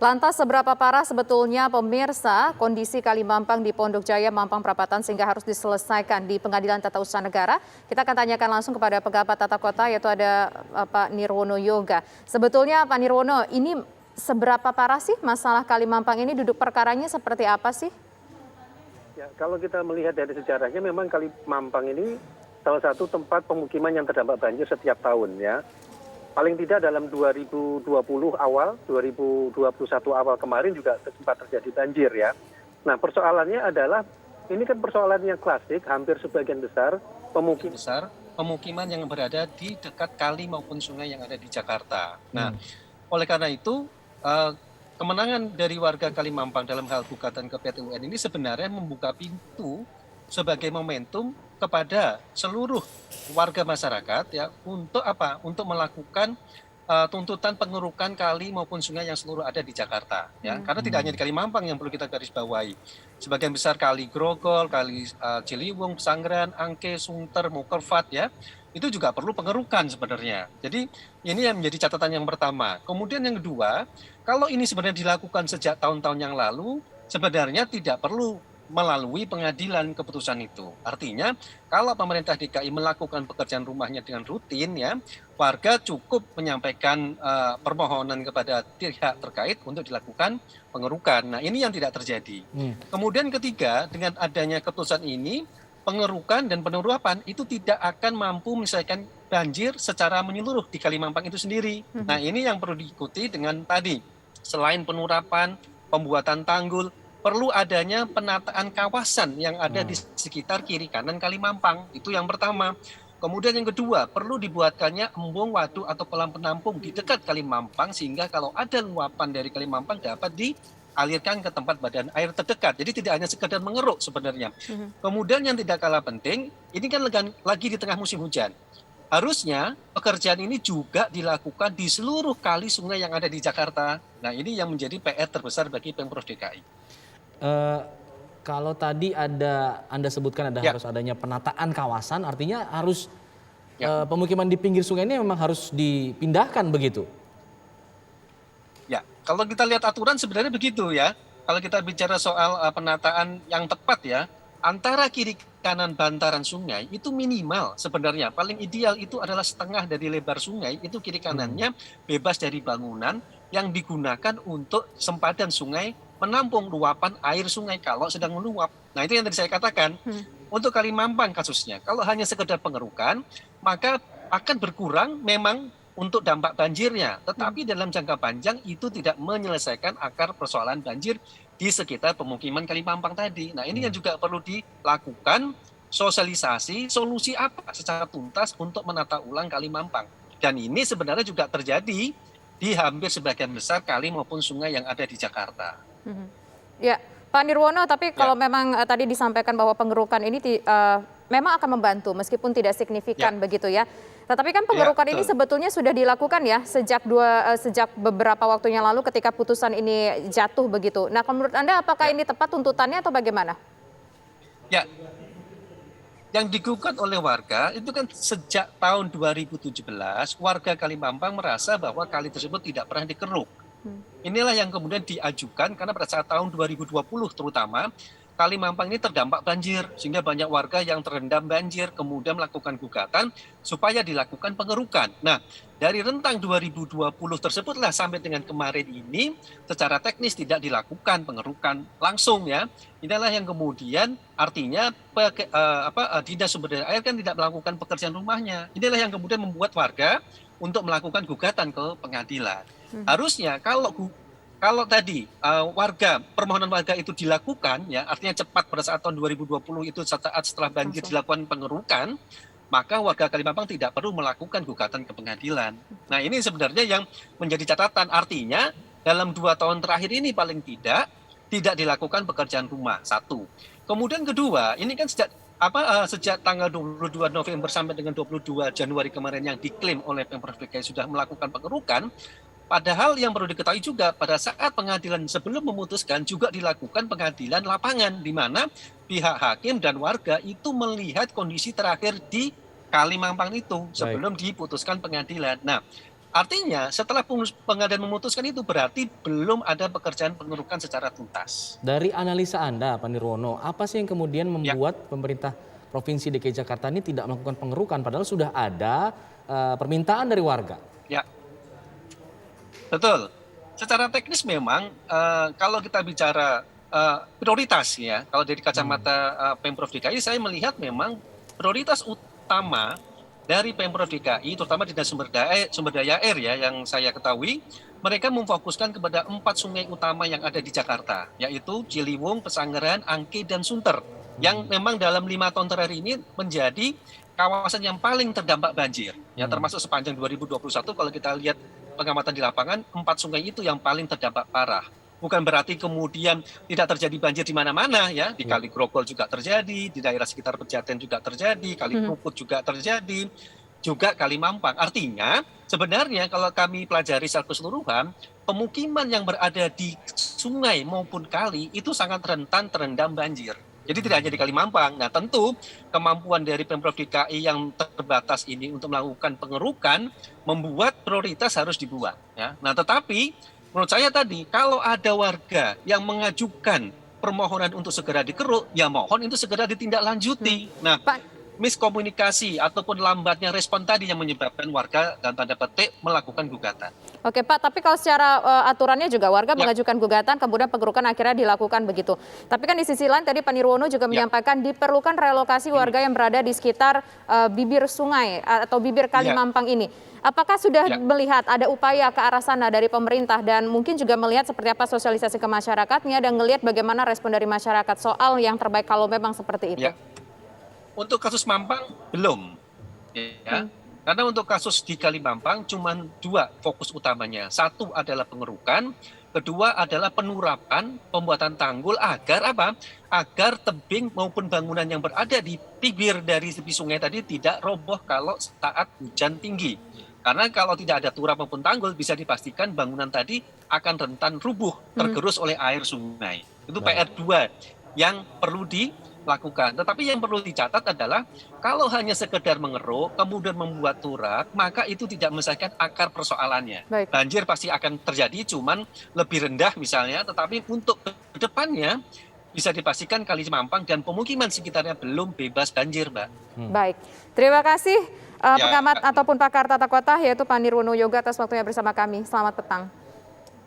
Lantas seberapa parah sebetulnya pemirsa kondisi Kali Mampang di Pondok Jaya, Mampang Perapatan sehingga harus diselesaikan di Pengadilan Tata Usaha Negara? Kita akan tanyakan langsung kepada pejabat tata kota yaitu ada Pak Nirwono Yoga. Sebetulnya Pak Nirwono, ini seberapa parah sih masalah Kali Mampang ini, duduk perkaranya seperti apa sih? Ya, kalau kita melihat dari sejarahnya memang Kali Mampang ini salah satu tempat pemukiman yang terdampak banjir setiap tahun ya. Paling tidak dalam 2020 awal, 2021 awal kemarin juga sempat terjadi banjir ya. Nah persoalannya adalah, ini kan persoalan yang klasik, hampir sebagian besar pemukiman yang berada di dekat kali maupun sungai yang ada di Jakarta. Nah, oleh karena itu kemenangan dari warga Kali Mampang dalam hal gugatan ke PT UN ini sebenarnya membuka pintu sebagai momentum kepada seluruh warga masyarakat ya untuk apa? Untuk melakukan tuntutan pengerukan kali maupun sungai yang seluruh ada di Jakarta ya. Karena tidak hanya di Kali Mampang yang perlu kita garis bawahi. Sebagian besar kali Grogol, kali Ciliwung, Pesanggeran, Angke, Sunter, Mokervat ya. Itu juga perlu pengerukan sebenarnya. Jadi ini yang menjadi catatan yang pertama. Kemudian yang kedua, kalau ini sebenarnya dilakukan sejak tahun-tahun yang lalu, sebenarnya tidak perlu melalui pengadilan keputusan itu. Artinya kalau pemerintah DKI melakukan pekerjaan rumahnya dengan rutin ya, warga cukup menyampaikan permohonan kepada pihak terkait untuk dilakukan pengerukan. Nah ini yang tidak terjadi. Kemudian ketiga, dengan adanya keputusan ini, pengerukan dan penurapan itu tidak akan mampu menyelesaikan banjir secara menyeluruh di Kali Mampang itu sendiri. Nah ini yang perlu diikuti dengan tadi, selain penurapan, pembuatan tanggul, perlu adanya penataan kawasan yang ada di sekitar kiri kanan Kali Mampang. Itu yang pertama. Kemudian yang kedua, perlu dibuatkannya embung, waduk atau kolam penampung di dekat Kali Mampang sehingga kalau ada luapan dari Kali Mampang dapat dialirkan ke tempat badan air terdekat. Jadi tidak hanya sekedar mengeruk sebenarnya. Kemudian yang tidak kalah penting, ini kan lagi di tengah musim hujan. Harusnya pekerjaan ini juga dilakukan di seluruh kali sungai yang ada di Jakarta. Nah ini yang menjadi PR terbesar bagi Pemprov DKI. Kalau tadi Anda sebutkan harus adanya penataan kawasan, artinya harus pemukiman di pinggir sungai ini memang harus dipindahkan begitu? Ya, kalau kita lihat aturan sebenarnya begitu ya. Kalau kita bicara soal penataan yang tepat ya, antara kiri kanan bantaran sungai itu minimal sebenarnya. Paling ideal itu adalah setengah dari lebar sungai, itu kiri kanannya bebas dari bangunan yang digunakan untuk sempadan sungai menampung luapan air sungai kalau sedang meluap. Nah itu yang tadi saya katakan, untuk Kali Mampang kasusnya, kalau hanya sekedar pengerukan, maka akan berkurang memang untuk dampak banjirnya. Tetapi dalam jangka panjang itu tidak menyelesaikan akar persoalan banjir di sekitar pemukiman Kali Mampang tadi. Nah ini yang juga perlu dilakukan sosialisasi, solusi apa secara tuntas untuk menata ulang Kali Mampang. Dan ini sebenarnya juga terjadi di hampir sebagian besar kali maupun sungai yang ada di Jakarta. Ya, Pak Nirwono, tapi kalau memang tadi disampaikan bahwa pengerukan ini memang akan membantu meskipun tidak signifikan begitu ya. Tetapi kan pengerukan ini sebetulnya sudah dilakukan ya sejak beberapa waktu yang lalu ketika putusan ini jatuh begitu. Nah, menurut Anda apakah ini tepat tuntutannya atau bagaimana? Ya, yang digugat oleh warga itu kan sejak tahun 2017 warga Kali Mampang merasa bahwa kali tersebut tidak pernah dikeruk. Inilah yang kemudian diajukan karena pada saat tahun 2020 terutama Kali Mampang ini terdampak banjir sehingga banyak warga yang terendam banjir kemudian melakukan gugatan supaya dilakukan pengerukan. Nah, dari rentang 2020 tersebutlah sampai dengan kemarin ini secara teknis tidak dilakukan pengerukan langsung ya. Inilah yang kemudian artinya Dinas Sumber Daya Air kan tidak melakukan pekerjaan rumahnya. Inilah yang kemudian membuat warga untuk melakukan gugatan ke pengadilan. Harusnya kalau tadi permohonan warga itu dilakukan ya artinya cepat pada saat tahun 2020 itu saat setelah banjir dilakukan pengerukan, maka warga Kali Mampang tidak perlu melakukan gugatan ke pengadilan. Nah ini sebenarnya yang menjadi catatan, artinya dalam 2 tahun terakhir ini paling tidak dilakukan pekerjaan rumah, satu. Kemudian kedua, ini kan sejak tanggal 22 November sampai dengan 22 Januari kemarin yang diklaim oleh Pemprov DKI sudah melakukan pengerukan. Padahal yang perlu diketahui juga pada saat pengadilan sebelum memutuskan juga dilakukan pengadilan lapangan di mana pihak hakim dan warga itu melihat kondisi terakhir di Kali Mampang itu sebelum diputuskan pengadilan. Nah, Artinya setelah pengadilan memutuskan itu berarti belum ada pekerjaan pengerukan secara tuntas. Dari analisa Anda, Pak Nirwono, apa sih yang kemudian Ya. membuat pemerintah Provinsi DKI Jakarta ini tidak melakukan pengerukan padahal sudah ada permintaan dari warga? Ya, betul. Secara teknis memang kalau kita bicara prioritas ya, kalau dari kacamata Pemprov DKI saya melihat memang prioritas utama dari Pemprov DKI, terutama Dinas Sumber Daya Air ya, yang saya ketahui, mereka memfokuskan kepada 4 sungai utama yang ada di Jakarta, yaitu Ciliwung, Pesanggerahan, Angke, dan Sunter, yang memang dalam 5 tahun terakhir ini menjadi kawasan yang paling terdampak banjir. Ya, termasuk sepanjang 2021 kalau kita lihat pengamatan di lapangan, 4 sungai itu yang paling terdampak parah. Bukan berarti kemudian tidak terjadi banjir di mana-mana ya, di Kali Grogol juga terjadi, di daerah sekitar Pejaten juga terjadi, Kali Kerukut juga terjadi, juga Kali Mampang. Artinya sebenarnya kalau kami pelajari secara keseluruhan, pemukiman yang berada di sungai maupun kali itu sangat rentan terendam banjir. Jadi tidak hanya di Kali Mampang. Nah tentu kemampuan dari Pemprov DKI yang terbatas ini untuk melakukan pengerukan membuat prioritas harus dibuat. Ya. Nah tetapi menurut saya tadi, kalau ada warga yang mengajukan permohonan untuk segera dikeruk, ya mohon itu segera ditindaklanjuti. Nah, miskomunikasi ataupun lambatnya respon tadi yang menyebabkan warga dan tanda petik melakukan gugatan. Oke Pak, tapi kalau secara aturannya juga warga mengajukan gugatan, kemudian pengerukan akhirnya dilakukan begitu. Tapi kan di sisi lain tadi Pak Nirwono juga menyampaikan diperlukan relokasi warga yang berada di sekitar bibir sungai atau bibir Kali Mampang ini. Apakah sudah melihat ada upaya ke arah sana dari pemerintah dan mungkin juga melihat seperti apa sosialisasi ke masyarakatnya dan melihat bagaimana respon dari masyarakat soal yang terbaik kalau memang seperti itu? Ya. Untuk kasus Mampang belum. Ya. Karena untuk kasus di Kali Mampang cuma 2 fokus utamanya. Satu adalah pengerukan, kedua adalah penurapan pembuatan tanggul agar apa? Agar tebing maupun bangunan yang berada di pinggir dari tepi sungai tadi tidak roboh kalau saat hujan tinggi. Karena kalau tidak ada turap maupun tanggul bisa dipastikan bangunan tadi akan rentan rubuh tergerus oleh air sungai. Itu PR2 yang perlu dilakukan. Tetapi yang perlu dicatat adalah kalau hanya sekedar mengeruk kemudian membuat turap, maka itu tidak menyelesaikan akar persoalannya. Banjir pasti akan terjadi, cuman lebih rendah misalnya, tetapi untuk kedepannya bisa dipastikan Kali Mampang dan pemukiman sekitarnya belum bebas banjir, Mbak. Baik, terima kasih pengamat ataupun pakar tata kota yaitu Pak Nirwono Yoga atas waktunya bersama kami. Selamat petang.